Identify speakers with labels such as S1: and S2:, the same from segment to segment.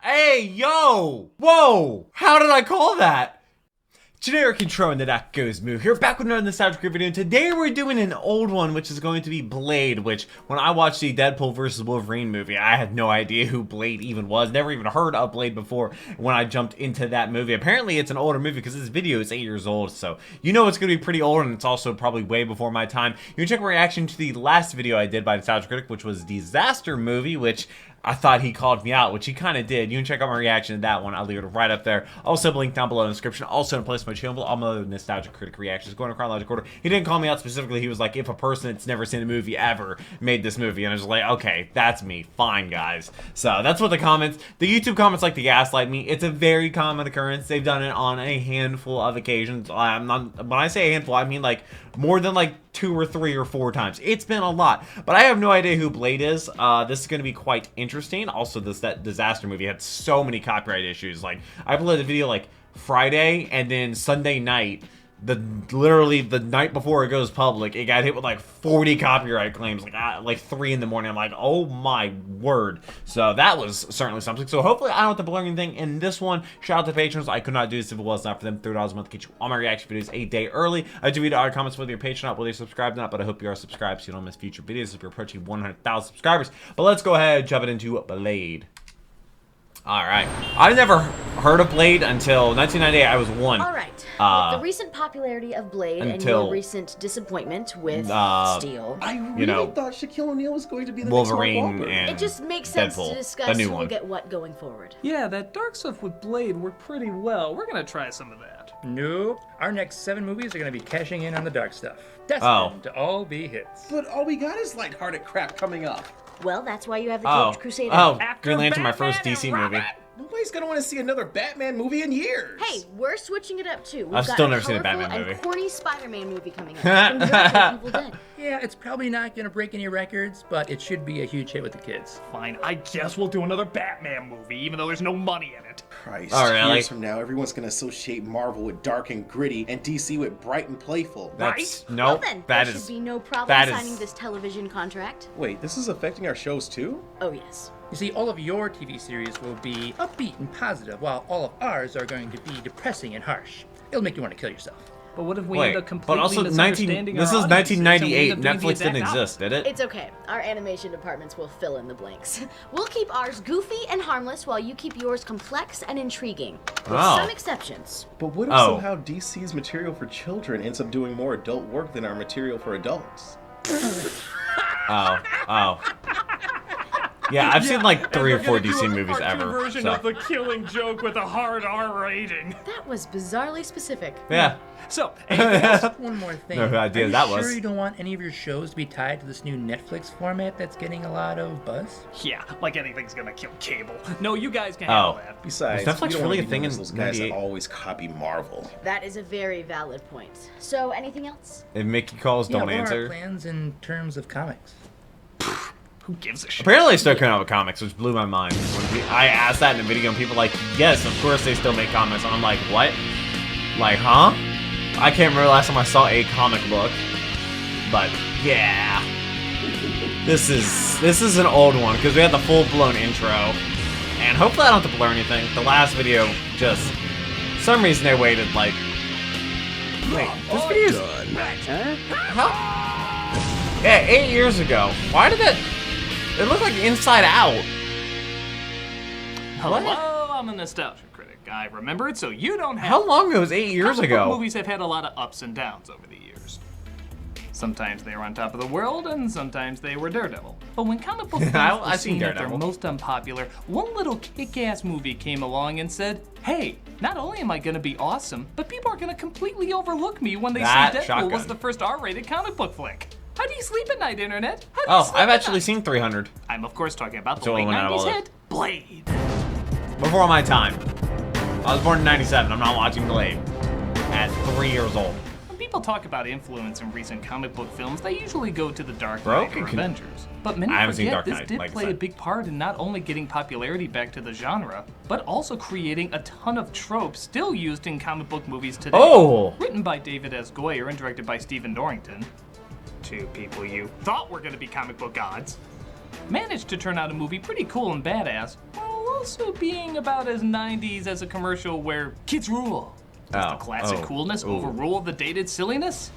S1: Hey, yo! Whoa! How did I call that? Generic intro and the That Goes Move here, back with another nostalgic video, and today we're doing an old one, which is going to be Blade, which, when I watched the Deadpool vs. Wolverine movie, I had no idea who Blade even was, never even heard of Blade before when I jumped into that movie. Apparently, it's an older movie, because this video is 8 years old, so you know it's going to be pretty old, and it's also probably way before my time. You can check my reaction to the last video I did by Nostalgic Critic, which was Disaster Movie, which I thought he called me out, which he kind of did. You can check out my reaction to that one. I'll leave it right up there. Also, link down below in the description. Also, in place of my channel, all my other Nostalgic Critic reactions going in chronological order. He didn't call me out specifically. He was like, if a person that's never seen a movie ever made this movie. And I was like, okay, that's me. Fine, guys. So that's what the comments, the YouTube comments like to gaslight me. It's a very common occurrence. They've done it on a handful of occasions. When I say a handful, I mean like more than like 2 or 3 or 4 times. It's been a lot, but I have no idea who Blade is. This is going to be quite interesting. Also, that Disaster movie had so many copyright issues. Like, I uploaded the video like Friday, and then Sunday night, literally the night before it goes public, it got hit with like 40 copyright claims, like 3 in the morning. I'm like, oh my word. So that was certainly something. So hopefully I don't have to blur anything in this one. Shout out to patrons. I could not do this if it was not for them. $30 a month to get you all my reaction videos a day early. I do read all your comments whether you're patron or not, whether you're subscribed or not, but I hope you are subscribed so you don't miss future videos if you're approaching 100,000 subscribers. But let's go ahead and jump it into Blade. Alright. I've never heard of Blade until 1998. I was 1.
S2: Alright. With the recent popularity of Blade and your recent disappointment with Steel,
S3: I really thought Shaquille O'Neal was going to be the
S1: Wolverine
S3: next
S1: and
S2: it just makes sense
S1: Deadpool,
S2: to discuss
S1: the new
S2: who will
S1: one.
S2: get what going forward.
S4: Yeah, that dark stuff with Blade worked pretty well. We're gonna try some of that.
S5: Nope. Our next 7 movies are going to be cashing in on the dark stuff. Destined to all be hits.
S3: But all we got is lighthearted crap coming up.
S2: Well, that's why you have the Caped Crusader.
S1: Green Lantern, my first DC movie.
S3: Nobody's gonna want to see another Batman movie in years.
S2: Hey, we're switching it up too.
S1: I've still never seen a Batman movie.
S2: And corny Spider-Man movie coming out. From director of Evil Dead.
S5: Yeah, it's probably not going to break any records, but it should be a huge hit with the kids.
S4: Fine, I guess we'll do another Batman movie, even though there's no money in it.
S3: Christ,
S1: oh, really?
S3: Years from now, everyone's gonna associate Marvel with dark and gritty, and DC with bright and playful.
S1: That's
S2: Well
S1: nope.
S2: then,
S1: That
S2: there
S1: is
S2: should be no problem signing this television contract.
S3: Wait, this is affecting our shows too?
S2: Oh yes.
S5: You see, all of your TV series will be upbeat and positive, while all of ours are going to be depressing and harsh. It'll make you want to kill yourself.
S4: But what if we
S1: Wait,
S4: end up completely
S1: but also
S4: misunderstanding
S1: this
S4: our
S1: is
S4: audiences,
S1: 1998.
S4: and we end up doing
S1: Netflix
S4: the
S1: didn't
S4: exact
S1: exist, did it?
S2: It's okay. Our animation departments will fill in the blanks. We'll keep ours goofy and harmless while you keep yours complex and intriguing. With some exceptions.
S3: But what if somehow DC's material for children ends up doing more adult work than our material for adults?
S1: Yeah, I've seen like 3 or 4 DC movies ever.
S4: Version
S1: So.
S4: of the Killing Joke with a hard R rating.
S2: That was bizarrely specific.
S1: Yeah.
S4: So,
S5: One more thing.
S1: No idea
S5: are
S1: that
S5: you
S1: was.
S5: sure you don't want any of your shows to be tied to this new Netflix format that's getting a lot of buzz?
S4: yeah, like anything's gonna kill cable. No, you guys can handle that.
S3: Besides,
S1: Was Netflix
S3: we don't
S1: really
S3: wanna
S1: a
S3: be
S1: thing
S3: known
S1: in
S3: as those guys that
S1: 98?
S3: always copy Marvel.
S2: That is a very valid point. So, anything else?
S1: If Mickey calls, don't
S5: what are our
S1: answer.
S5: plans in terms of comics?
S4: Who gives a shit?
S1: Apparently, they still coming out with comics, which blew my mind. When I asked that in a video, and people were like, yes, of course they still make comics. And I'm like, what? Like, huh? I can't remember the last time I saw a comic book. But, yeah. This is an old one, because we had the full-blown intro. And hopefully I don't have to blur anything. The last video, just... For some reason they waited, like... Wait, this video's... How? Yeah, 8 years ago. Why did that... It looked like Inside Out.
S4: Hello, I'm a nostalgia critic. I remember it, so you don't have.
S1: How long ago was 8 years
S4: Comic book
S1: ago?
S4: movies have had a lot of ups and downs over the years. Sometimes they were on top of the world, and sometimes they were Daredevil. But when comic book films
S1: I've
S4: were
S1: seen
S4: seen at their
S1: Daredevil.
S4: most unpopular, one little kick-ass movie came along and said, hey, not only am I gonna be awesome, but people are gonna completely overlook me when they
S1: That
S4: say Deadpool
S1: shotgun.
S4: was the first R-rated comic book flick. How do you sleep at night, Internet? How do you
S1: Oh,
S4: sleep
S1: I've
S4: at
S1: actually
S4: night?
S1: seen 300.
S4: I'm of course talking about
S1: That's
S4: the
S1: the
S4: late
S1: only one out of
S4: 90s
S1: all
S4: hit, Blade.
S1: Before my time. I was born in 97. I'm not watching Blade. At 3 years old.
S4: When people talk about influence in recent comic book films, they usually go to the Dark
S1: Bro,
S4: Knight or Avengers. But many
S1: I haven't seen
S4: forget
S1: Dark
S4: this
S1: Knight,
S4: did
S1: like I
S4: play a
S1: said.
S4: big part in not only getting popularity back to the genre, but also creating a ton of tropes still used in comic book movies today.
S1: Oh!
S4: Written by David S. Goyer and directed by Stephen Dorrington. 2 people you thought were going to be comic book gods. Managed to turn out a movie pretty cool and badass, while also being about as 90s as a commercial where kids rule. Does the classic coolness overrule the dated silliness?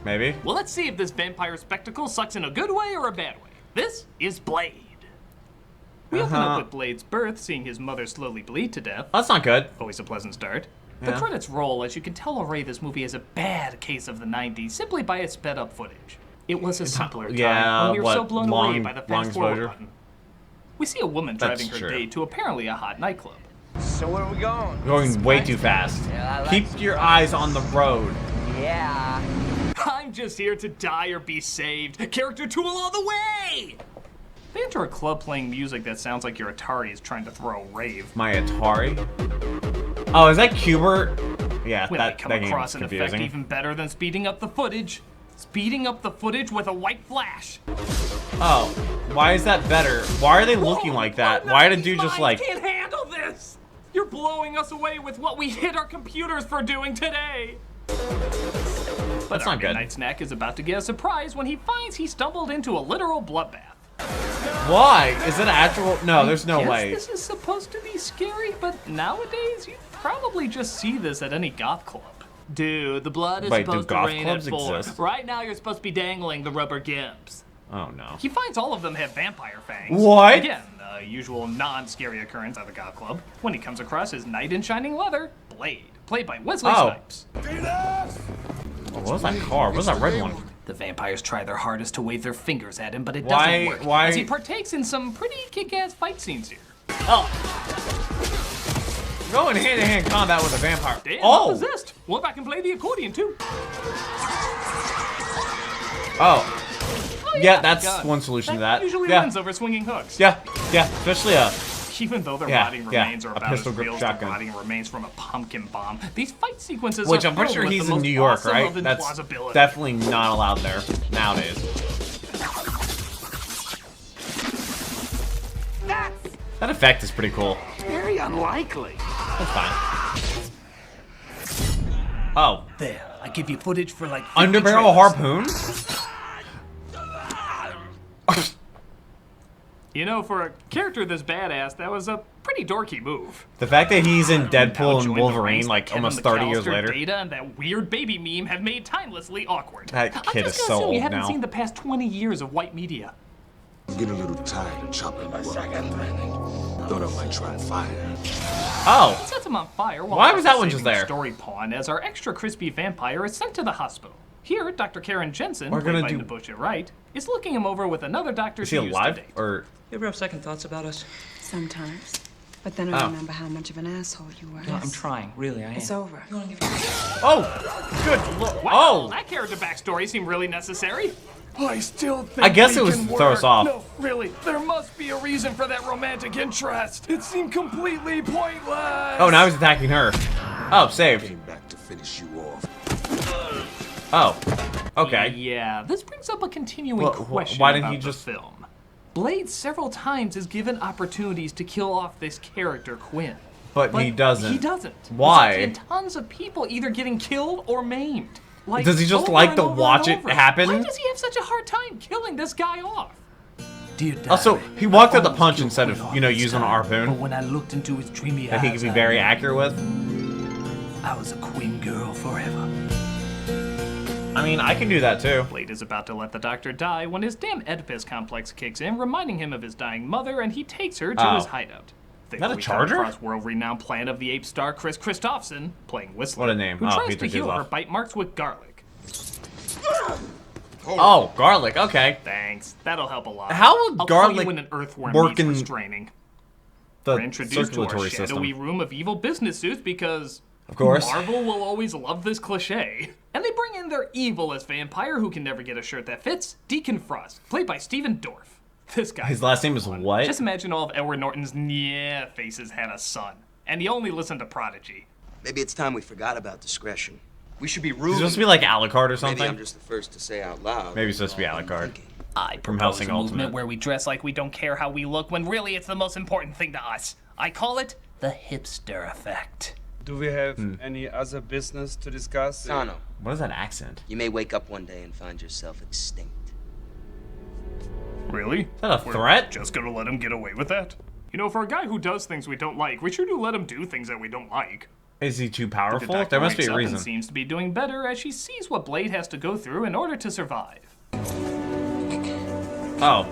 S1: Maybe.
S4: Well, let's see if this vampire spectacle sucks in a good way or a bad way. This is Blade. We open up with Blade's birth, seeing his mother slowly bleed to death.
S1: That's not good.
S4: Always a pleasant start.
S1: Yeah.
S4: The credits roll as you can tell already this movie is a bad case of the 90s simply by its sped up footage. It was a simpler time when we were so blown away by the fast forward button. We see a woman driving her date to apparently a hot nightclub.
S6: So where are we going?
S1: Going way too fast.
S6: Yeah,
S1: Keep your eyes on the road.
S6: Yeah.
S4: I'm just here to die or be saved. Character tool all the way! They enter a club playing music that sounds like your Atari is trying to throw a rave.
S1: My Atari? Oh, is that Cubert? Yeah,
S4: When
S1: that
S4: they come
S1: game's
S4: across an
S1: confusing.
S4: effect even better than speeding up the footage. Speeding up the footage with a white flash.
S1: Oh, why is that better? Why are they looking like that? Why did you just like...
S4: Can't handle this! You're blowing us away with what we hit our computers for doing today! But
S1: That's
S4: our
S1: not good.
S4: midnight snack is about to get a surprise when he finds he stumbled into a literal bloodbath.
S1: Why? Is it actual? No, there's no
S4: Yes,
S1: way.
S4: this is supposed to be scary, but nowadays you probably just see this at any goth club. Dude, the blood is
S1: Wait, do
S4: supposed to
S1: goth
S4: rain at
S1: clubs
S4: 4.
S1: exist?
S4: Right now you're supposed to be dangling the rubber gimps.
S1: Oh no.
S4: He finds all of them have vampire fangs.
S1: What?
S4: Again, the usual non-scary occurrence at the goth club when he comes across his knight in shining leather, Blade, played by Wesley Snipes.
S1: Oh, what was that car? What was that red one?
S4: The vampires try their hardest to wave their fingers at him, but it
S1: Why-
S4: doesn't work.
S1: why-
S4: As he partakes in some pretty kick-ass fight scenes here.
S1: Going hand-to-hand combat with a vampire.
S4: Damn,
S1: Oh!
S4: I'm possessed. What if I can play the accordion too?
S1: Oh.
S4: Oh,
S1: Yeah, that's
S4: gun.
S1: one solution to that.
S4: Usually
S1: Yeah.
S4: wins over swinging hooks.
S1: Yeah, especially
S4: Even though their
S1: Yeah,
S4: rotting
S1: yeah,
S4: remains are
S1: a
S4: about as
S1: pistol grip
S4: real as
S1: shotgun.
S4: the rotting remains from a pumpkin bomb, these fight sequences
S1: which
S4: are
S1: I'm pretty
S4: filled
S1: sure
S4: with
S1: he's
S4: the
S1: in
S4: most
S1: New York,
S4: awesome
S1: right?
S4: of
S1: That's
S4: implausibility.
S1: definitely not allowed there nowadays. That effect is pretty cool.
S6: Very unlikely.
S1: That's fine. Oh,
S4: There, I give you footage for like 50
S1: underbarrel
S4: trailers.
S1: harpoon?
S4: You know, for a character this badass, that was a pretty dorky move.
S1: The fact that he's in
S4: Now
S1: Deadpool
S4: join
S1: and
S4: the
S1: Wolverine
S4: ranks
S1: like
S4: that Kevin
S1: almost 30 years
S4: McAllister,
S1: later.
S4: Data and that weird baby meme have made timelessly awkward.
S1: That kid
S4: I'm
S1: is
S4: just
S1: so
S4: gonna assume you
S1: old
S4: haven't
S1: now.
S4: seen the past 20 years of white media.
S7: I'm getting a little tired of chopping you up. Thought I might try fire.
S1: Oh,
S4: Sets him on fire while
S1: Why was that
S4: also
S1: one just
S4: saving the
S1: there?
S4: story pawn as our extra crispy vampire is sent to the hospital. Here, Dr. Karen Jensen,
S1: We're
S4: played
S1: gonna
S4: by
S1: do-
S4: Nebuchadnezzar Wright, is looking him over with another doctor
S1: is he
S4: she used to
S1: alive
S4: date.
S1: or?
S5: You ever have second thoughts about us?
S8: Sometimes. But then I
S1: Oh.
S8: remember how much of an asshole you were.
S5: No, I'm trying. Really, I am.
S8: It's over.
S1: Oh, good lord!
S4: Wow,
S1: Oh,
S4: that character backstory seemed really necessary.
S9: I still think
S1: I guess
S9: we
S1: it was
S9: can
S1: to throw us
S9: work.
S1: off.
S9: No, really, there must be a reason for that romantic interest. It seemed completely pointless.
S1: oh, now he's attacking her. Oh, saved.
S7: Came back to finish you off.
S1: Oh, okay.
S4: Yeah, this brings up a continuing
S1: Well,
S4: question
S1: why didn't
S4: about
S1: he
S4: the
S1: just-
S4: film. Blade several times is given opportunities to kill off this character, Quinn.
S1: But he doesn't.
S4: He doesn't.
S1: Why?
S4: Resulting in tons of people either getting killed or maimed. Like,
S1: Does he just
S4: over
S1: like
S4: and
S1: to
S4: over and
S1: watch it
S4: over.
S1: happen?
S4: Why does he have such a hard time killing this guy off? Dear
S1: Also,
S4: diary,
S1: he walked
S4: I
S1: at the
S4: almost
S1: punch
S4: killed
S1: instead of,
S4: Quinn
S1: you know,
S4: off this
S1: using an
S4: time,
S1: harpoon.
S4: But when I looked into his dreamy
S1: That he
S4: eyes,
S1: could be
S4: I
S1: very
S4: knew
S1: accurate with.
S4: I was a Quinn girl forever.
S1: I mean, I can do that too.
S4: Blade is about to let the doctor die when his damn Oedipus complex kicks in, reminding him of his dying mother, and he takes her to
S1: Oh.
S4: his hideout.
S1: Is that a
S4: We come
S1: charger?
S4: across world-renowned Planet of the Apes star Chris Christopherson, playing Whistler,
S1: What a name.
S4: who
S1: Oh,
S4: tries
S1: he
S4: to
S1: took his
S4: heal her
S1: off.
S4: bite marks with garlic.
S1: Oh, garlic. Okay.
S4: Thanks, that'll help a lot.
S1: How will
S4: I'll call
S1: garlic
S4: you when an earthworm
S1: work
S4: needs
S1: in
S4: restraining.
S1: the
S4: We're introduced to our
S1: circulatory
S4: shadowy
S1: system?
S4: room of evil business suits because
S1: Of course.
S4: Marvel will always love this cliche. And they bring in their evilest vampire who can never get a shirt that fits, Deacon Frost, played by Steven Dorff. This guy.
S1: His last name is what?
S4: Just imagine all of Edward Norton's yeah faces had a son, and he only listened to Prodigy.
S10: Maybe it's time we forgot about discretion. We should be
S1: He's
S10: rude.
S1: supposed to be like Alucard or
S10: Maybe I'm
S1: something.
S10: just the first to say out loud.
S1: Maybe he's supposed to be Alucard.
S4: I
S1: From
S4: propose
S1: Hellsing
S4: a movement
S1: Ultimate.
S4: where we dress like we don't care how we look when really it's the most important thing to us. I call it the hipster effect.
S11: Do we have any other business to discuss?
S10: Sano,
S1: What is that accent?
S10: you may wake up one day and find yourself extinct.
S4: Really?
S1: Is that a threat?
S4: Just gonna let him get away with that? You know, for a guy who does things we don't like, we sure do let him do things that we don't like.
S1: Is he too powerful? There must be a reason.
S4: Seems to be doing better as she sees what Blade has to go through in order to survive.
S1: Oh.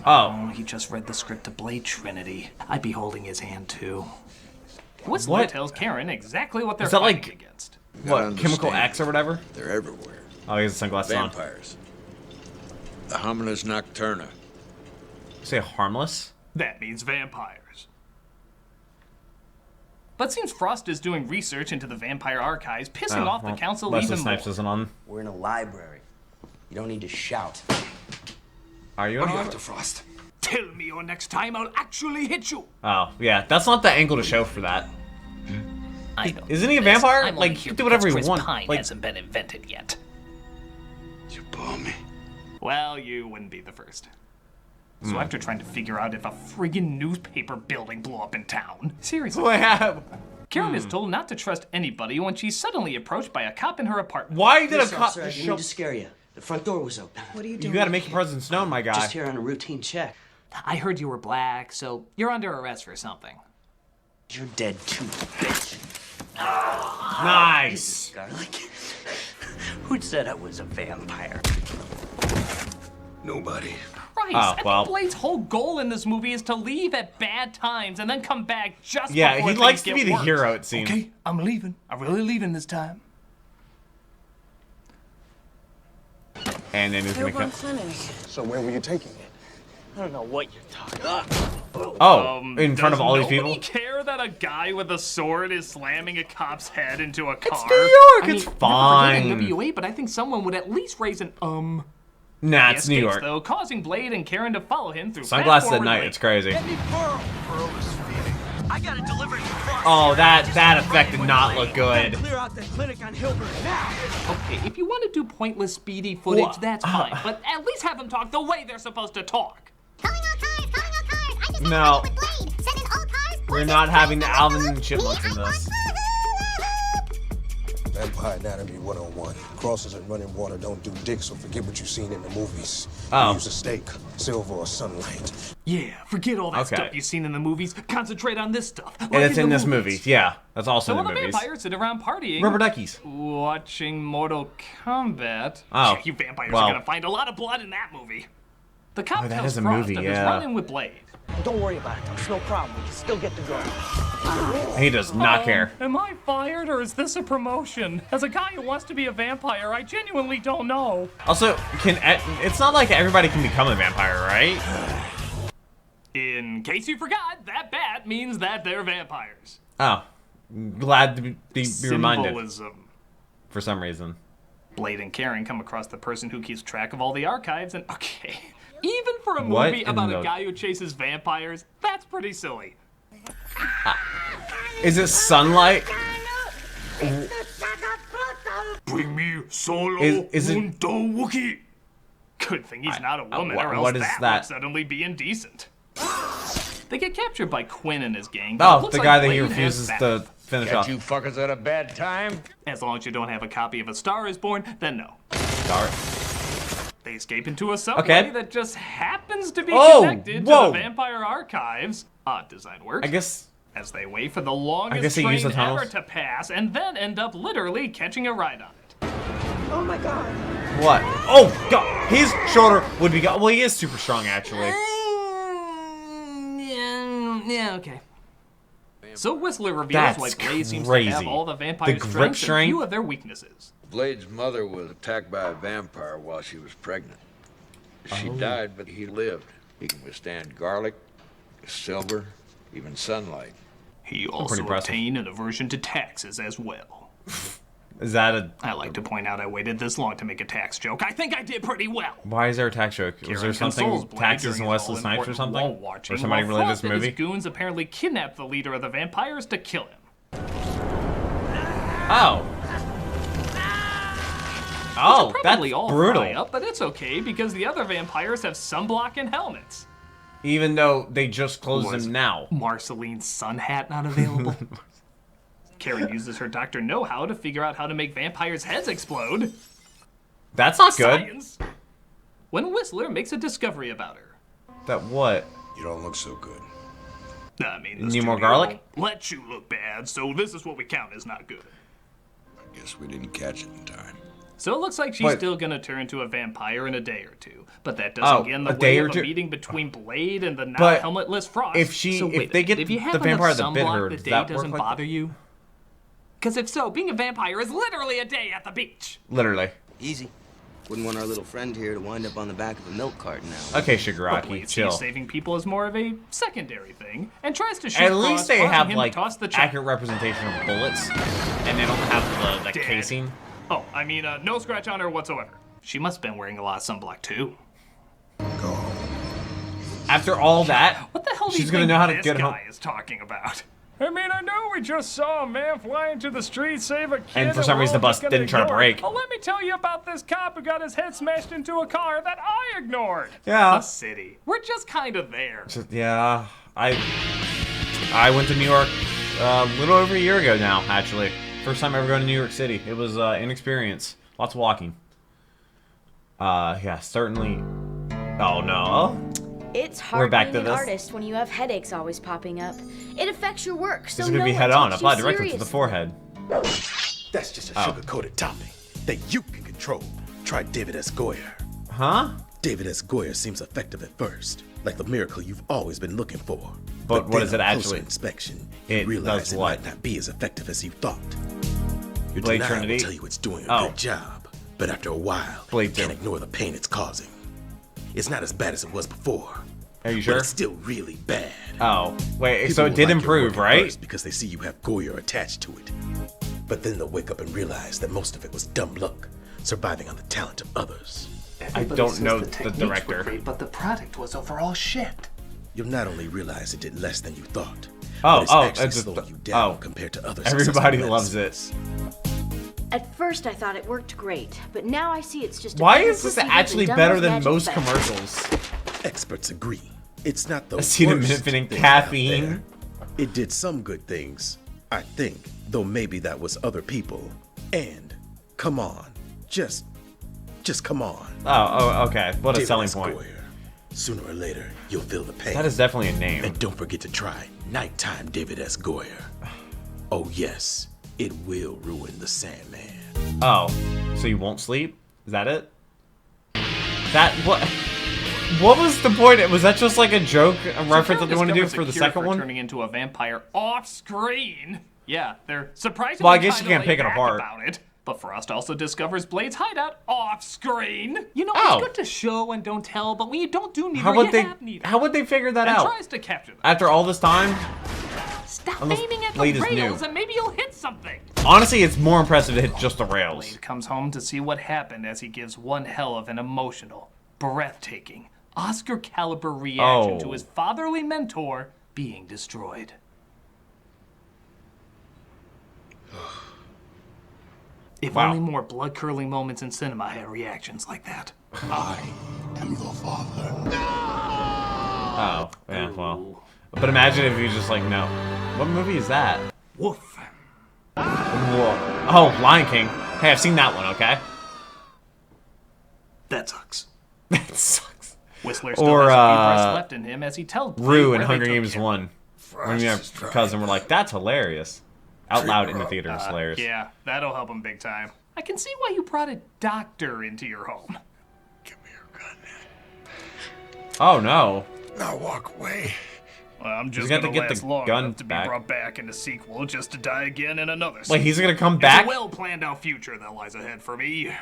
S4: Oh, he just read the script to Blade Trinity. I'd be holding his hand too. Whistler tells Karen exactly what they're fighting against.
S1: What, Chemical X or whatever?
S12: They're everywhere.
S1: Oh, he has sunglasses on.
S12: Vampires. The Hominis Nocturna.
S1: Say harmless?
S4: That means vampires. But seems Frost is doing research into the vampire archives, pissing off the council even more.
S1: Snipes isn't on.
S10: We're in a library. You don't need to shout.
S1: Are you?
S9: Dr. Frost.
S4: Tell me your next time I'll actually hit you.
S1: Oh, yeah. That's not the angle to show for that.
S4: I know.
S1: Isn't he a vampire? Like, he can do whatever he wants.
S4: Pine
S1: like,
S4: hasn't been invented yet.
S12: You bore me.
S4: Well, you wouldn't be the first. So after trying to figure out if a friggin' newspaper building blew up in town, seriously, Karen is told not to trust anybody when she's suddenly approached by a cop in her apartment.
S1: Why did a cop
S10: I didn't mean to scare you. The front door was open.
S8: What are you doing?
S1: You gotta make your presence known, my guy.
S10: Just here on a routine check.
S4: I heard you were black, so you're under arrest for something.
S10: You're dead too, bitch.
S1: Nice.
S10: Garlic. Who said I was a vampire?
S12: Nobody.
S4: Christ, I think Blade's whole goal in this movie is to leave at bad times and then come back just before
S1: he
S4: things
S1: likes to
S4: get
S1: be the
S4: worse.
S1: hero, it seems.
S4: Okay, I'm leaving. I'm really leaving this time.
S1: And then he's gonna come.
S7: So where were you taking it?
S10: I don't know what you're talking about.
S1: Oh, in front of all these people?
S4: Does nobody care that a guy with a sword is slamming a cop's head into a car?
S1: It's New York, it's fine.
S4: Never forget NWA, but I think someone would at least raise an
S1: Nah, it's New York.
S4: Though, causing Blade and Karen to follow him through
S1: sunglasses at night, it's crazy.
S10: I gotta deliver you.
S1: Oh, that effect did not look good.
S10: Clear out the clinic on Hilbert now.
S4: Okay, if you want to do pointless speedy footage, that's fine. But at least have them talk the way they're supposed to talk.
S13: Calling all cars, calling all cars. I just
S1: No.
S13: with Blade. Send in all cars.
S1: We're not having the Alvin and Chipmunks in this.
S7: Vampire Anatomy 101. Crosses in running water don't do dick, so forget what you've seen in the movies.
S1: Oh.
S7: Use a steak, silver, or sunlight.
S4: Yeah, forget all that stuff you've seen in the movies. Concentrate on this stuff.
S1: And it's in this movie. Yeah, that's also
S4: so
S1: in the
S4: movies.
S1: movies.
S4: So vampires sit around partying.
S1: Rubber duckies.
S4: Watching Mortal Kombat.
S1: Oh.
S4: You vampires are gonna find a lot of blood in that movie. The cop
S1: that
S4: tells
S1: is a
S4: Frost
S1: movie,
S4: of
S1: yeah.
S4: his run-in with Blade.
S10: Don't worry about it, though. It's no problem. We can still get the girl.
S1: He does not care.
S4: Am I fired or is this a promotion? As a guy who wants to be a vampire, I genuinely don't know.
S1: Also, it's not like everybody can become a vampire, right?
S4: In case you forgot, that bat means that they're vampires.
S1: Oh, glad to be reminded.
S4: Symbolism.
S1: For some reason.
S4: Blade and Karen come across the person who keeps track of all the archives, and even for a movie about a guy who chases vampires, that's pretty silly.
S1: Is it sunlight?
S4: Bring me solo
S1: is it
S4: Wookie. Good thing he's not a woman, or else that would suddenly be indecent. They get captured by Quinn and his gang.
S1: Oh, the guy that he refuses to finish off.
S12: You fuckers at a bad time?
S4: As long as you don't have a copy of A Star Is Born, then no.
S1: Star.
S4: They escape into a subway that just happens to be connected to the vampire archives. Odd design work.
S1: I guess.
S4: As they wait for the longest train ever to pass, and then end up literally catching a ride on it.
S8: Oh my god.
S1: What? Oh god! His shoulder would be gone. Well, he is super strong, actually.
S4: Yeah, okay. So Whistler reveals why Blade seems to have all the vampire strengths and few of their weaknesses.
S12: Blade's mother was attacked by a vampire while she was pregnant. She died, but he lived. He can withstand garlic, silver, even sunlight.
S4: He also obtained an aversion to taxes as well.
S1: Is that a...
S4: I like to point out I waited this long to make a tax joke. I think I did pretty well.
S1: Why is there a tax joke? Was there something, taxes and Wesley Snipes or something? Or somebody related to this movie?
S4: His goons apparently kidnapped the leader of the vampires to kill him.
S1: Oh. Oh, that's brutal.
S4: Up, but it's okay because the other vampires have sunblock and helmets.
S1: Even though they just closed them now.
S4: Marceline's sun hat not available? Karen uses her Dr. Know-how to figure out how to make vampires' heads explode.
S1: That's not good.
S4: Science. When Whistler makes a discovery about her.
S1: That what?
S7: You don't look so good.
S4: I mean,
S1: need more garlic?
S4: Let you look bad, so this is what we count as not good.
S7: I guess we didn't catch it in time.
S4: So it looks like she's still gonna turn into a vampire in a day or two, but that doesn't get in the way of a meeting between Blade and the now helmetless Frost.
S1: If they get the vampire that bit her,
S4: the day doesn't bother you? Because if so, being a vampire is literally a day at the beach.
S1: Literally.
S14: Easy. Wouldn't want our little friend here to wind up on the back of a milk carton now.
S1: Okay, Shigaraki, chill.
S4: Saving people is more of a secondary thing, and tries to shoot
S1: At least they have
S4: like
S1: accurate representation of bullets, and they don't have the casing.
S4: Oh, I mean, no scratch on her whatsoever. She must have been wearing a lot of sunblock too.
S7: Go.
S1: After all that,
S4: what the hell
S1: she's gonna know how to get home.
S4: This guy is talking about.
S9: I mean, I know we just saw a man fly into the street, save a kid,
S1: and for some reason the bus didn't try to brake.
S9: Oh, let me tell you about this cop who got his head smashed into a car that I ignored.
S1: Yeah.
S4: The city. We're just kind of there.
S1: Yeah, I went to New York a little over a year ago now, actually. First time ever going to New York City. It was an experience. Lots of walking. Yeah, certainly. Oh no.
S2: It's hard being an artist when you have headaches always popping up. It affects your work, so
S1: this is gonna be head on. Apply directly to the forehead.
S15: That's just a sugar-coated topping that you can control. Try David S. Goyer.
S1: Huh?
S15: David S. Goyer seems effective at first, like the miracle you've always been looking for.
S1: But what is it actually?
S15: Closer inspection, you realize it might not be as effective as you thought. Your denial will tell you it's doing a good job, but after a while, you can't ignore the pain it's causing. It's not as bad as it was before.
S1: Are you sure?
S15: But it's still really bad.
S1: Oh, wait, so it did improve, right?
S15: Because they see you have Goyer attached to it. But then they'll wake up and realize that most of it was dumb luck, surviving on the talent of others.
S1: I don't know the director.
S4: Great, but the product was overall shit.
S15: You'll not only realize it did less than you thought,
S1: but
S15: it's actually slowing you down compared to others.
S1: Everybody loves it.
S2: At first I thought it worked great, but now I see it's just
S1: why is this actually better than most commercials?
S15: Experts agree. It's not the
S1: acetaminophen and caffeine.
S15: It did some good things, I think, though maybe that was other people. And come on, just come on.
S1: Oh, okay. What a selling point.
S15: Goyer. Sooner or later, you'll feel the pain.
S1: That is definitely a name.
S15: And don't forget to try Nighttime David S. Goyer. Oh yes, it will ruin the Sandman.
S1: Oh, so you won't sleep? Is that it? What was the point? Was that just like a joke, a reference that they want to do for the second one?
S4: Turning into a vampire off screen. Yeah, they're surprisingly
S1: well, I guess you can't pick it apart.
S4: About it. But Frost also discovers Blade's hideout off screen. You know, it's good to show and don't tell, but when you don't do neither, have neither.
S1: How would they figure that out?
S4: Tries to capture them.
S1: After all this time?
S4: Stop aiming at the rails and maybe you'll hit something.
S1: Honestly, it's more impressive to hit just the rails.
S4: Blade comes home to see what happened as he gives one hell of an emotional, breathtaking, Oscar-caliber reaction to his fatherly mentor being destroyed. If only more blood-curdling moments in cinema had reactions like that.
S7: I am your father.
S1: Oh, yeah, well. But imagine if you just like, no. What movie is that?
S4: Woof.
S1: Whoa. Oh, Lion King. Hey, I've seen that one, okay?
S4: That sucks.
S1: That sucks.
S4: Whistler still has a few breaths left in him as he tells
S1: Rue in Hunger Games 1. When me and my cousin were like, that's hilarious. Out loud in the theater, it's hilarious.
S4: Yeah, that'll help him big time. I can see why you brought a doctor into your home.
S7: Give me your gun.
S1: Oh, no.
S7: Now walk away.
S4: Well, I'm just gonna last long enough to be brought back in a sequel just to die again in another sequel.
S1: Wait, he's gonna come back?
S4: It's a well-planned-out future that lies ahead for me.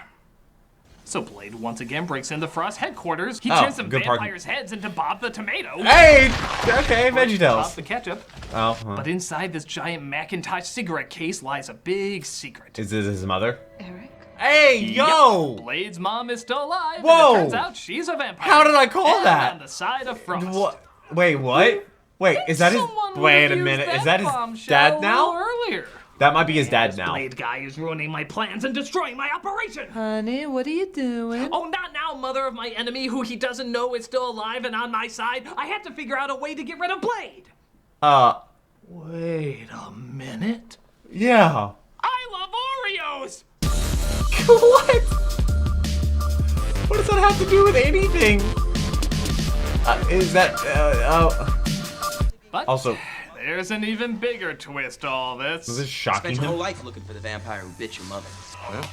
S4: So Blade once again breaks into Frost's headquarters. He turns some vampires' heads into Bob the Tomato.
S1: Hey! Okay, VeggieTales.
S4: Bob the ketchup.
S1: Oh.
S4: But inside this giant Macintosh cigarette case lies a big secret.
S1: Is this his mother?
S8: Eric?
S1: Hey, yo!
S4: Yep, Blade's mom is still alive.
S1: Whoa!
S4: And it turns out she's a vampire.
S1: How did I call that?
S4: On the side of Frost.
S1: What? Wait, what? Wait, is that his? Wait a minute. Is that his dad now?
S4: Earlier.
S1: That might be his dad now.
S4: Blade guy is ruining my plans and destroying my operation.
S8: Honey, what are you doing?
S4: Oh, not now, mother of my enemy who he doesn't know is still alive and on my side. I had to figure out a way to get rid of Blade. Wait a minute.
S1: Yeah.
S4: I love Oreos.
S1: What? What does that have to do with anything? Is that?
S4: But
S1: also,
S4: there's an even bigger twist to all this.
S1: Is this shocking
S14: Spent your
S1: him?
S14: whole life looking for the vampire who bit your mother. Well,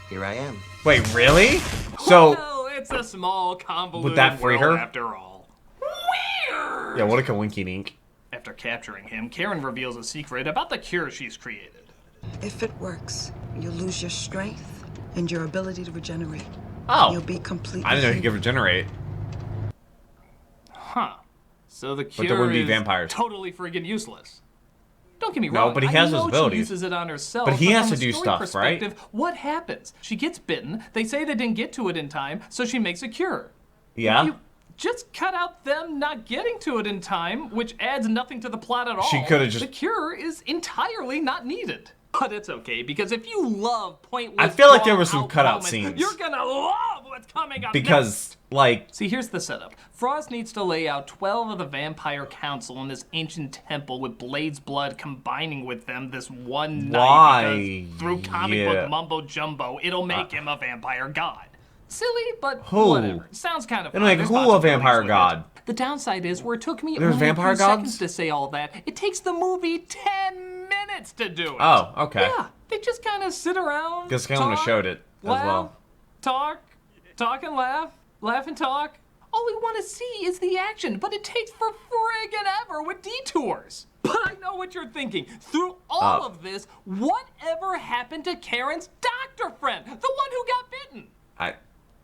S14: here I am.
S1: Wait, really? So,
S4: well, it's a small, convoluted
S1: would that free
S4: world
S1: her?
S4: after all. Weird!
S1: Yeah, what a coinky dink.
S4: After capturing him, Karen reveals a secret about the cure she's created.
S16: If it works, you'll lose your strength and your ability to regenerate.
S1: Oh.
S16: You'll be completely
S1: I didn't know he could regenerate.
S4: Huh. So the
S1: But
S4: cure
S1: there wouldn't be
S4: is
S1: vampires.
S4: totally friggin' useless. Don't get me
S1: No,
S4: wrong.
S1: but he has
S4: I
S1: those
S4: know
S1: abilities.
S4: She uses it on herself.
S1: But he has
S4: from
S1: to
S4: a
S1: do
S4: story
S1: stuff, right?
S4: perspective, what happens? She gets bitten. They say they didn't get to it in time, so she makes a cure.
S1: Yeah.
S4: If you just cut out them not getting to it in time, which adds nothing to the plot at all.
S1: She coulda just-
S4: The cure is entirely not needed. But it's okay, because if you love pointless,
S1: I feel like there were some
S4: drawn-out
S1: cutout
S4: moments,
S1: scenes.
S4: You're gonna love what's coming up
S1: Because,
S4: next.
S1: like...
S4: See, here's the setup. Frost needs to lay out 12 of the vampire council in this ancient temple with Blade's blood combining with them this one night.
S1: Why?
S4: Because through comic
S1: Yeah.
S4: book mumbo-jumbo, it'll make him a vampire god. Silly, but
S1: Who?
S4: whatever. Sounds kind of fun.
S1: It'll make
S4: There's
S1: who a
S4: possibilities
S1: vampire
S4: with it.
S1: god?
S4: The downside is, where it took me
S1: There's
S4: only
S1: vampire
S4: a few
S1: gods?
S4: seconds to say all that, it takes the movie 10 minutes to do it.
S1: Oh, okay.
S4: Yeah, they just kind of sit around,
S1: Because kind of
S4: talk,
S1: showed it as
S4: laugh,
S1: well.
S4: talk and laugh, laugh and talk. All we want to see is the action, but it takes for friggin' ever with detours. But I know what you're thinking. Through all of this, whatever happened to Karen's doctor friend? The one who got bitten?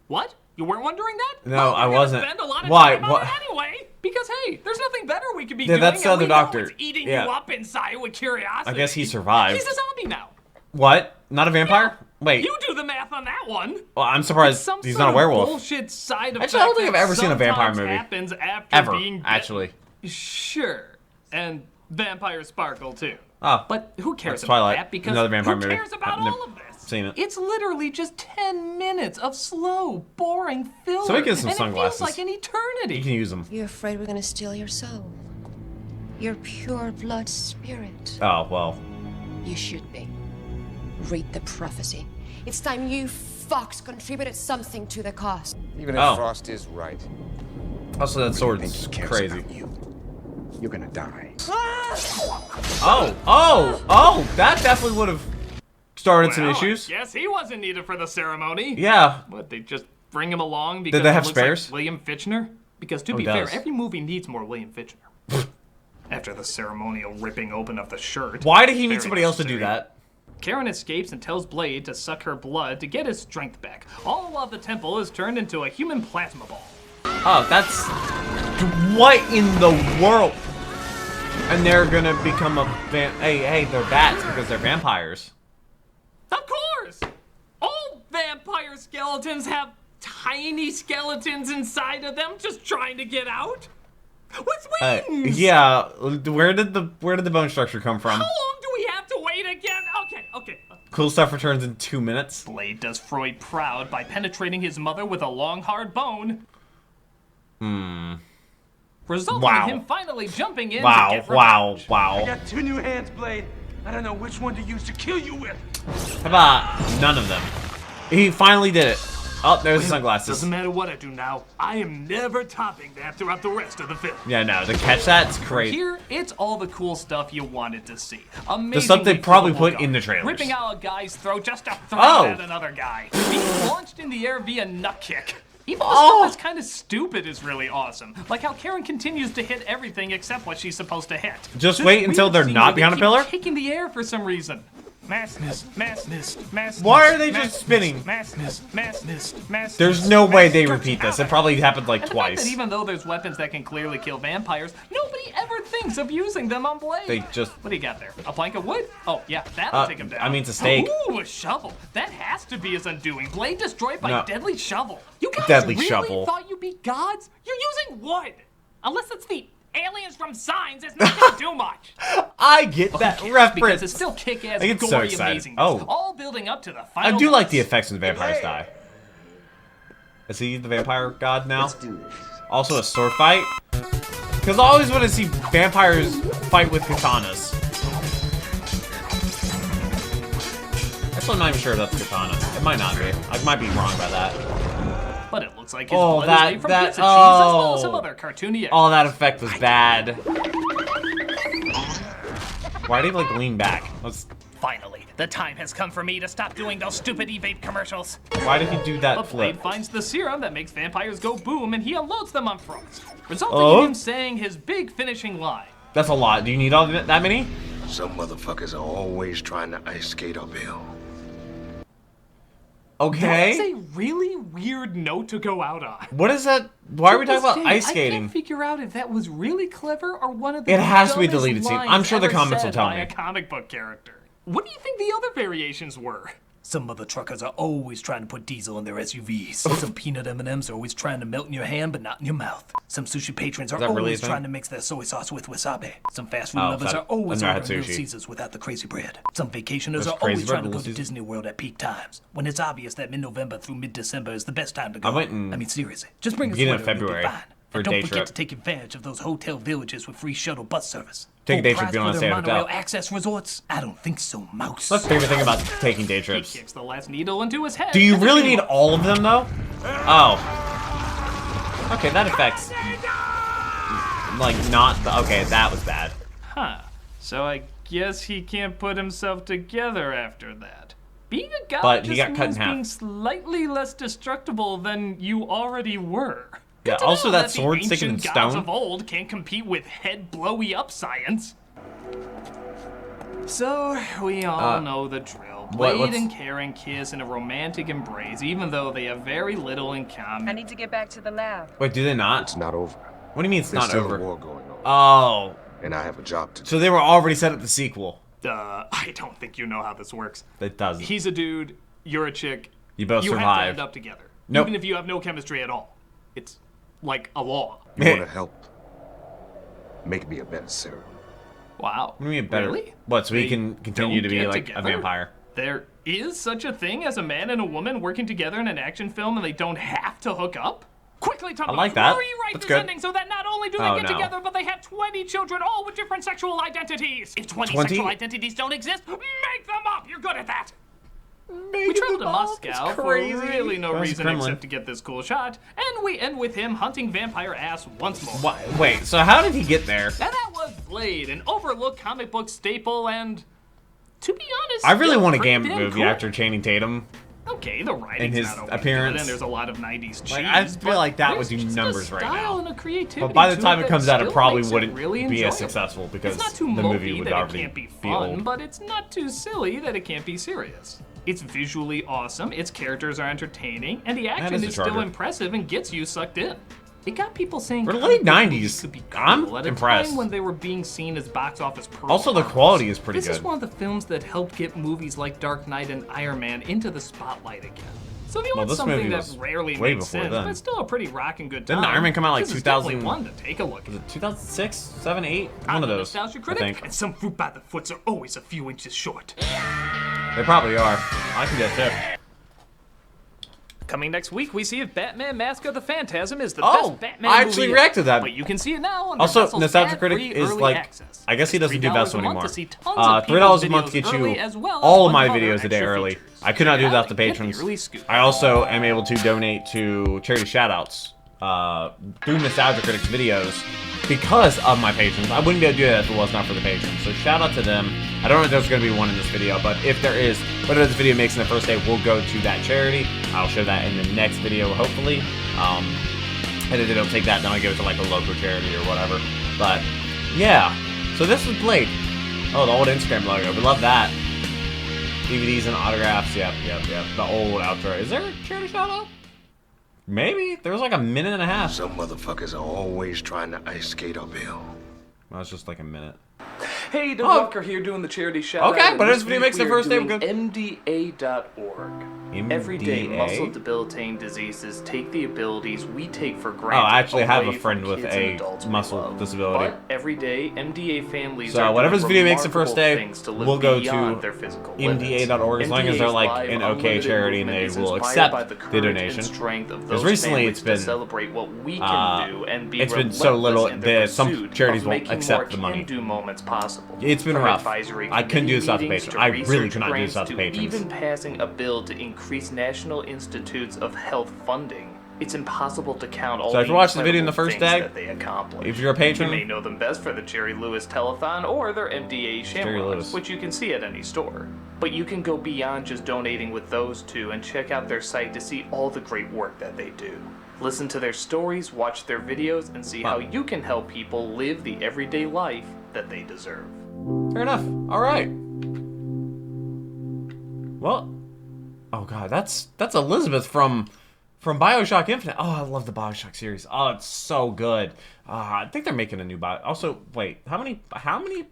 S4: What? You weren't wondering that?
S1: No,
S4: Well,
S1: I
S4: we're gonna
S1: wasn't.
S4: Spend a lot of
S1: Why?
S4: time on
S1: What?
S4: it anyway, because hey, there's nothing better we could be
S1: Yeah,
S4: doing.
S1: that's the
S4: and
S1: other
S4: we know
S1: doctor.
S4: it's eating
S1: Yeah.
S4: you up inside with curiosity.
S1: I guess he survived.
S4: He's a zombie now.
S1: What? Not a vampire? Wait.
S4: You do the math on that one.
S1: Well, I'm surprised
S4: It's some
S1: he's
S4: sort
S1: not a
S4: of
S1: werewolf.
S4: Bullshit side effect
S1: Actually, I don't think I've
S4: that
S1: ever seen a vampire
S4: sometimes
S1: movie.
S4: Happens after
S1: Ever,
S4: being bitten.
S1: actually.
S4: Sure, and vampires sparkle too.
S1: Oh.
S4: But who cares
S1: That's
S4: about
S1: Twilight.
S4: that? Because
S1: Another vampire
S4: who
S1: movie.
S4: cares about
S1: I've
S4: all of this?
S1: Seen it.
S4: It's literally just 10 minutes of slow, boring filler.
S1: Somebody get some
S4: and
S1: sunglasses.
S4: It feels like an eternity.
S1: You can use them.
S17: You're afraid we're gonna steal your soul. Your pure blood spirit.
S1: Oh, well.
S17: You should be. Read the prophecy. It's time you fucks contributed something to the cause.
S18: Even if Frost is right.
S1: Also, that sword's crazy.
S18: You're gonna die.
S1: Oh, that definitely would have started some issues.
S4: Yes, he wasn't needed for the ceremony.
S1: Yeah.
S4: What, they just bring him along because
S1: Did they have
S4: he looks
S1: spares?
S4: like William Fichtner? Because to
S1: Oh,
S4: be
S1: he
S4: fair,
S1: does.
S4: every movie needs more William Fichtner. After the ceremonial ripping open of the shirt.
S1: Why did he need
S4: Very
S1: somebody else to do
S4: necessary.
S1: that?
S4: Karen escapes and tells Blade to suck her blood to get his strength back. All while the temple is turned into a human plasma ball.
S1: Oh, that's... What in the world? And they're gonna become a Hey, they're bats because they're vampires.
S4: Of course! All vampire skeletons have tiny skeletons inside of them just trying to get out. With wings!
S1: Yeah, where did the bone structure come from?
S4: How long do we have to wait again? Okay.
S1: Cool stuff returns in 2 minutes.
S4: Blade does Freud proud by penetrating his mother with a long, hard bone. Resulting in him finally jumping in to get revenge.
S6: I got 2 new hands, Blade. I don't know which one to use to kill you with.
S1: How about none of them? He finally did it. Oh, there's the sunglasses.
S4: Doesn't matter what I do now, I am never topping that throughout the rest of the film.
S1: Yeah, no, to catch that's great.
S4: Here, it's all the cool stuff you wanted to see. Amazing.
S1: The stuff they probably put in the trailers.
S4: Ripping out a guy's throat just to throw
S1: Oh.
S4: it at another guy. Being launched in the air via nut kick. Even the stuff that's kind of stupid is really awesome. Like how Karen continues to hit everything except what she's supposed to hit.
S1: Just
S4: This
S1: wait until
S4: weird
S1: they're
S4: scene
S1: not
S4: where they
S1: behind a
S4: keep
S1: pillar?
S4: Kicking the air for some reason. Mass.
S1: Why are they just spinning?
S4: Mass.
S1: There's no way they repeat this. It probably happened like
S4: And the fact
S1: twice.
S4: that even though there's weapons that can clearly kill vampires, nobody ever thinks of using them on Blade.
S1: They just...
S4: What do you got there? A plank of wood? Oh, yeah, that'll take him down.
S1: I mean, it's a stake.
S4: Ooh, a shovel. That has to be his undoing. Blade destroyed by
S1: No.
S4: deadly shovel. You guys
S1: Deadly
S4: really
S1: shovel.
S4: thought you'd be gods? You're using wood. Unless it's the aliens from Signs, it's not gonna do much.
S1: I get that reference.
S4: Because it's still kick-ass,
S1: I get so
S4: gory
S1: excited.
S4: amazingness.
S1: Oh.
S4: All building up to the final
S1: I do like
S4: boss.
S1: the effects when the vampires die. Is he the vampire god now? Also a sword fight? Because I always want to see vampires fight with katanas. Actually, I'm not even sure that's katana. It might not be. I might be wrong about that.
S4: But it looks like his blood is made from pizza cheese, as well as some other cartoony.
S1: Oh, that effect was bad. Why did he like lean back?
S4: Finally, the time has come for me to stop doing those stupid e-vape commercials.
S1: Why did he do that
S4: But
S1: flip?
S4: Blade finds the serum that makes vampires go boom, and he unloads them on Frost, resulting in him saying his big finishing line.
S1: That's a lot. Do you need all that many?
S7: Some motherfuckers are always trying to ice skate uphill.
S1: Okay.
S4: That's a really weird note to go out on.
S1: What is that? Why are we talking about ice skating?
S4: I can't figure out if that was really clever or one of the
S1: It has to be
S4: dumbest
S1: deleted scene.
S4: lines
S1: I'm sure the
S4: ever
S1: comments will
S4: said
S1: tell
S4: by
S1: me.
S4: a comic book character. What do you think the other variations were? Some other truckers are always trying to put diesel in their SUVs. Some peanut M&Ms are always trying to melt in your hand but not in your mouth. Some sushi patrons are always trying to mix their soy sauce with wasabi. Some fast food lovers are always ordering Little Caesars without the crazy bread. Some vacationers are always trying to go to Disney World at peak times, when it's obvious that mid-November through mid-December is the best time to go. I mean, seriously, just bring a sweater and you'll be fine. And don't forget to take advantage of those hotel villages with free shuttle bus service.
S1: Take a day trip if you want to stay at a hotel.
S4: Monorail access resorts? I don't think so, Mouse.
S1: That's the favorite thing about taking day trips.
S4: He kicks the last needle into his head.
S1: Do you really need all of them, though? Oh. Okay, that affects... Like, not... Okay, that was bad.
S4: Huh. So I guess he can't put himself together after that. Being a god
S1: But he
S4: just
S1: got cut in
S4: means
S1: half.
S4: being slightly less destructible than you already were.
S1: Yeah, also that sword sticking in
S4: the ancient gods
S1: stone.
S4: of old can't compete with head blowy up science. So we all know the drill. Blade and Karen kiss in a romantic embrace, even though they have very little in common.
S19: I need to get back to the lab.
S1: Wait, do they not?
S7: It's not over.
S1: What do you mean it's not over?
S7: There's still a war going on.
S1: Oh.
S7: And I have a job to do.
S1: So they were already set up the sequel.
S4: I don't think you know how this works.
S1: It doesn't.
S4: He's a dude, you're a chick.
S1: You both
S4: have to
S1: survive.
S4: end up together.
S1: Nope.
S4: Even if you have no chemistry at all. It's like a law.
S7: You want to help make me a better serum.
S4: Wow.
S1: What do you mean better?
S4: Really?
S1: What, so he
S4: They
S1: can continue to be
S4: don't
S1: like
S4: get
S1: a
S4: together?
S1: vampire?
S4: There is such a thing as a man and a woman working together in an action film and they don't have to hook up? Quickly, Tom,
S1: I like that.
S4: rewrite
S1: That's
S4: this
S1: good.
S4: ending so that not only do they get together, but they have 20 children, all with different sexual identities. If 20 sexual identities don't exist, make them up. You're good at that. We traveled to Moscow for really no reason except to get this cool shot, and we end with him hunting vampire ass once more.
S1: Wait, so how did he get there?
S4: And that was Blade, an overlooked comic book staple, and to be honest,
S1: I really want a
S4: pretty
S1: Gambit
S4: damn
S1: movie
S4: cool.
S1: after Channing Tatum.
S4: Okay, the writing's
S1: And his
S4: not always
S1: appearance.
S4: good, and there's a lot of 90s cheese.
S1: Like, I feel like that would do
S4: there's just
S1: numbers
S4: a
S1: right
S4: style
S1: now.
S4: and a creativity
S1: But by the
S4: to
S1: time it
S4: that
S1: comes out, it
S4: still
S1: probably
S4: makes
S1: wouldn't
S4: really
S1: be as
S4: enjoyable.
S1: successful because
S4: It's not too
S1: the movie
S4: mopey
S1: would
S4: that it
S1: already
S4: can't be
S1: be
S4: fun,
S1: old.
S4: but it's not too silly that it can't be serious. It's visually awesome, its characters are entertaining, and the action
S1: is a
S4: is still
S1: charger.
S4: impressive and gets you sucked in. It got people saying
S1: For the
S4: comic
S1: late
S4: book movies
S1: 90s,
S4: could be
S1: I'm
S4: cool at a
S1: impressed.
S4: time when they were being seen as box office pearl
S1: Also, the
S4: bombs.
S1: quality is pretty
S4: This
S1: good.
S4: is one of the films that helped get movies like Dark Knight and Iron Man into the spotlight again. So if you want
S1: this
S4: something
S1: movie
S4: that
S1: was
S4: rarely
S1: way
S4: makes
S1: before
S4: sense,
S1: then.
S4: but still a pretty rockin' good time.
S1: Didn't Iron Man come out like
S4: this is definitely
S1: 2000?
S4: one to take a look at.
S1: Was it 2006, 7, 8?
S4: I'm
S1: One of
S4: the
S1: those,
S4: Nostalgia
S1: I
S4: Critic,
S1: think.
S4: and some fruit by the foots are always a few inches short.
S1: They probably are. I can get it.
S4: Coming next week, we see if Batman Mask of the Phantasm is the
S1: Oh,
S4: best Batman
S1: I actually
S4: movie
S1: reacted to that.
S4: But you can see it now on
S1: Also,
S4: the
S1: Nostalgia Critic
S4: ad-free
S1: is
S4: early
S1: like,
S4: access.
S1: I guess he doesn't do
S4: $3
S1: Best
S4: a month
S1: anymore.
S4: to see tons of
S1: $3 a
S4: people's
S1: month gets
S4: videos
S1: you
S4: early, as well
S1: all of
S4: as
S1: my
S4: other
S1: videos a day
S4: extra
S1: early.
S4: features.
S1: I could not do
S4: Check it
S1: that
S4: out
S1: to the
S4: and get the
S1: patrons.
S4: early scoop.
S1: I also am able to donate to charity shoutouts through Nostalgia Critic's videos because of my patrons. I wouldn't be able to do that if it was not for the patrons. So shout out to them. I don't know if there's going to be one in this video, but if there is, whatever this video makes in the first day will go to that charity. I'll show that in the next video, hopefully. And then it'll take that, then I'll give it to like a local charity or whatever. But yeah, so this was Blade. Oh, the old Instagram logo. We love that. DVDs and autographs. Yep. The old outro. Is there a charity shout out? Maybe. There was like a minute and a half.
S7: Some motherfuckers are always trying to ice skate uphill.
S1: Well, it's just like a minute.
S20: Hey, Doug Walker here doing the charity shout
S1: Okay,
S20: out.
S1: but this video makes the first day
S20: doing
S1: good.
S20: MDA.org. Every day,
S1: MDA?
S20: muscle debilitating diseases take the abilities we take for
S1: Oh,
S20: granted.
S1: I actually have a
S20: away
S1: friend
S20: from
S1: with
S20: kids and
S1: a
S20: adults we
S1: muscle
S20: love.
S1: disability.
S20: But every day, MDA families
S1: So
S20: are
S1: whatever
S20: doing
S1: this video makes the first
S20: remarkable
S1: day,
S20: things to live
S1: we'll go
S20: beyond
S1: to
S20: their physical
S1: MDA.org as long as they're
S20: MDA's
S1: like
S20: live,
S1: an okay
S20: unlimited
S1: charity and they
S20: movement is
S1: will
S20: inspired by
S1: accept
S20: the
S1: the
S20: courage
S1: donation.
S20: and strength of
S1: Because
S20: those
S1: recently
S20: families
S1: it's been
S20: to celebrate what we can do and be
S1: it's been so little
S20: relentless in their
S1: that some
S20: pursuit
S1: charities
S20: of
S1: won't
S20: making
S1: accept
S20: more
S1: the money.
S20: can-do moments possible.
S1: It's been
S20: From
S1: rough.
S20: advisory
S1: I couldn't do this without the
S20: meetings
S1: patrons.
S20: to
S1: I really
S20: research
S1: could not do this
S20: grants
S1: without the
S20: to
S1: patrons.
S20: even passing a bill to increase National Institutes of Health funding. It's impossible to count all
S1: so if
S20: the
S1: you watched the video in the first day,
S20: that they accomplish.
S1: If you're a patron,
S20: you may know them best for the Jerry Lewis Telethon or their MDA Shamrocks, which you can see at any store. But you can go beyond just donating with those two and check out their site to see all the great work that they do. Listen to their stories, watch their videos, and see how you can help people live the everyday life that they deserve.
S1: Fair enough. All right. Well, oh god, that's Elizabeth from BioShock Infinite. Oh, I love the BioShock series. Oh, it's so good. I think they're making a new Also, wait, how many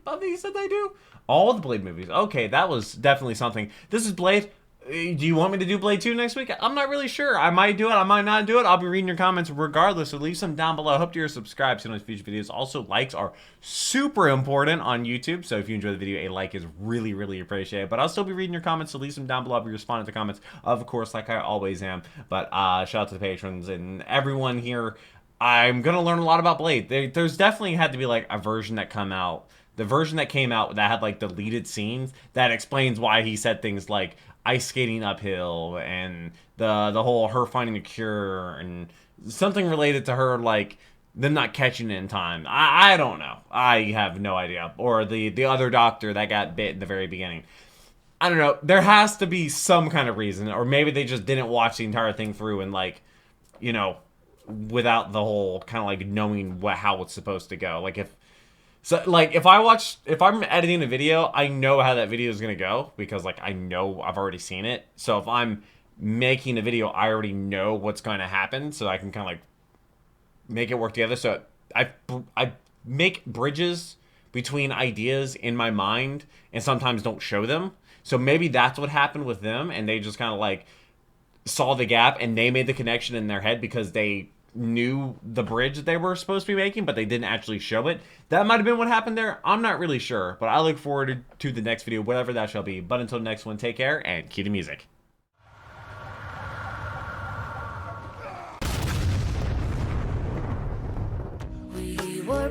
S1: of these did they do? All the Blade movies. Okay, that was definitely something. This is Blade. Do you want me to do Blade 2 next week? I'm not really sure. I might do it. I might not do it. I'll be reading your comments regardless, so leave some down below. I hope you're subscribed to those future videos. Also, likes are super important on YouTube, so if you enjoy the video, a like is really, really appreciated. But I'll still be reading your comments, so leave some down below. I'll be responding to comments, of course, like I always am. But shout out to the patrons and everyone here. I'm going to learn a lot about Blade. There's definitely had to be, like, a version that come out. The version that came out that had, like, deleted scenes that explains why he said things like ice skating uphill and the whole her finding a cure and something related to her, like, them not catching it in time. I don't know. I have no idea. Or the other doctor that got bit in the very beginning. I don't know. There has to be some kind of reason. Or maybe they just didn't watch the entire thing through and, like, you know, without the whole kind of, like, knowing how it's supposed to go. Like, if I'm editing a video, I know how that video is going to go because, like, I know I've already seen it. So if I'm making a video, I already know what's going to happen, so I can kind of, like, make it work together. So I make bridges between ideas in my mind and sometimes don't show them. So maybe that's what happened with them, and they just kind of, like, saw the gap and they made the connection in their head because they knew the bridge that they were supposed to be making, but they didn't actually show it. That might have been what happened there. I'm not really sure, but I look forward to the next video, whatever that shall be. But until the next one, take care and cue the music.
S19: We were